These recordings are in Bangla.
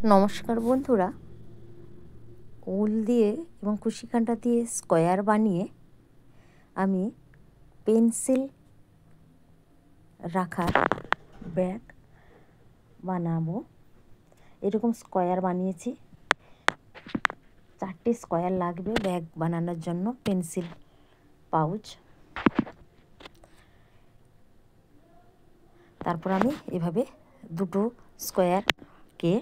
নমস্কার বন্ধুরা, উল দিয়ে এবং কুশিকাঁটা দিয়ে স্কোয়ার বানিয়ে আমি পেন্সিল রাখার ব্যাগ বানাবো। এরকম স্কোয়ার বানিয়েছি। 4টে স্কোয়ার লাগবে ব্যাগ বানানোর জন্য। Pencil pouch. তারপর আমি এভাবে দুটো স্কোয়ারকে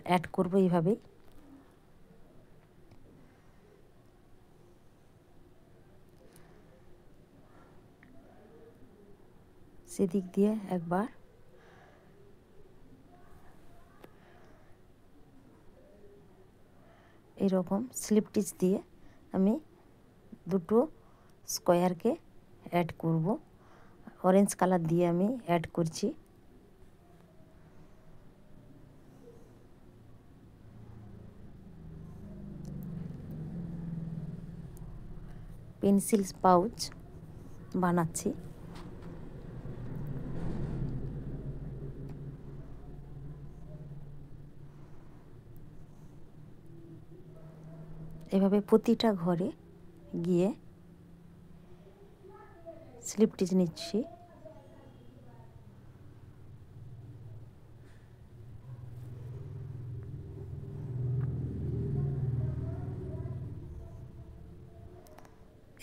অ্যাড করব এইভাবেই। সেদিক দিয়ে একবার এরকম স্লিপ টিচ দিয়ে আমি দুটো স্কোয়ারকে অ্যাড করব। অরেঞ্জ কালার দিয়ে আমি অ্যাড করছি। পেন্সিল পাউচ বানাচ্ছি। এভাবে প্রতিটা ঘরে গিয়ে স্লিপ টিচ নিচ্ছি।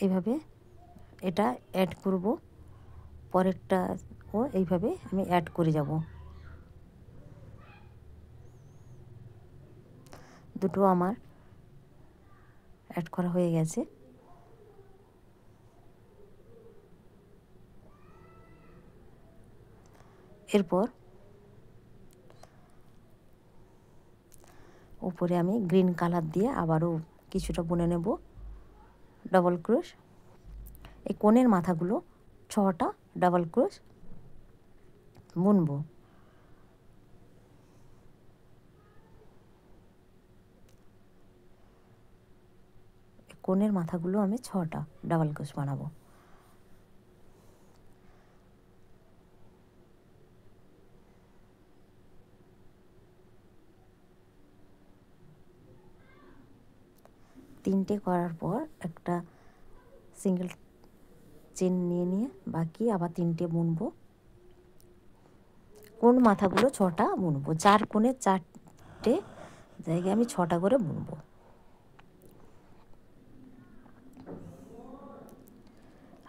এইভাবে এটা অ্যাড করব, পরেরটাও এইভাবে আমি অ্যাড করে যাব। দুটো আমার অ্যাড করা হয়ে গেছে। এরপর উপরে আমি গ্রিন কালার দিয়ে আবারও কিছুটা বুনে নেব ডাবল ক্রোশ। এই কোণের মাথাগুলো 6টা ডাবল ক্রোশ বুনবো। কোণের মাথাগুলো আমি 6টা ডাবল ক্রোশ বানাবো। তিনটে করার পর একটা সিঙ্গেল চেন নিয়ে বাকি আবার 3টে বুনবো। কোণ মাথাগুলো 6টা বুনবো। 4 কোণে 4টে জায়গায় আমি 6টা করে বুনবো।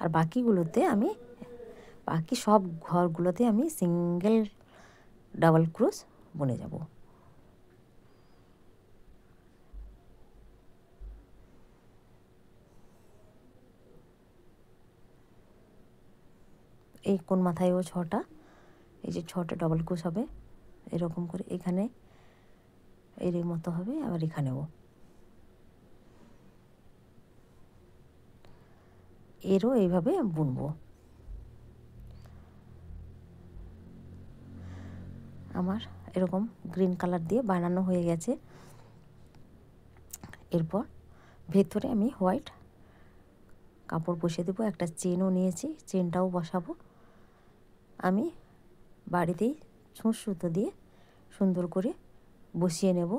আর বাকিগুলোতে আমি বাকি সব ঘরগুলোতে আমি সিঙ্গেল ডাবল ক্রোশ বুনে যাব। এই কোণ মাথায়ও 6টা, এই যে 6টা ডাবল ক্রোশ হবে এরকম করে। এখানে এর মতো হবে, আবার এখানেও এরও এইভাবে বুনবো। আমার এরকম গ্রিন কালার দিয়ে বানানো হয়ে গেছে। এরপর ভেতরে আমি হোয়াইট কাপড় বসিয়ে দেবো। একটা চেনও নিয়েছি, চেনটাও বসাবো। আমি বাড়িতেই ছুঁচ সুতো দিয়ে সুন্দর করে বসিয়ে নেব,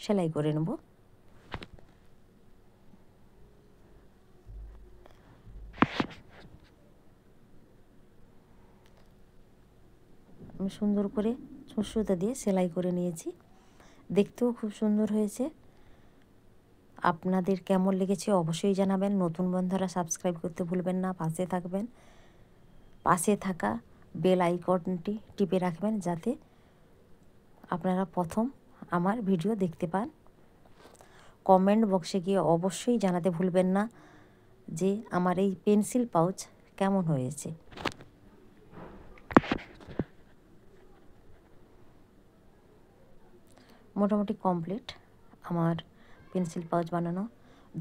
সেলাই করে নেব। আমি সুন্দর করে ছুঁচ সুতো দিয়ে সেলাই করে নিয়েছি। দেখতেও খুব সুন্দর হয়েছে। আপনাদের কেমন লেগেছে অবশ্যই জানাবেন। নতুন বন্ধুরা সাবস্ক্রাইব করতে ভুলবেন না, পাশে থাকবেন। পাশে থাকা বেল আইকনটি টিপে রাখবেন যাতে আপনারা প্রথম আমার ভিডিও দেখতে পান। কমেন্ট বক্সে গিয়ে অবশ্যই জানাতে ভুলবেন না যে আমার এই পেন্সিল পাউচ কেমন হয়েছে। মোটামুটি কমপ্লিট আমার পেন্সিল পাউচ বানানো।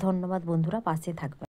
ধন্যবাদ বন্ধুরা, পাশে থাকবেন।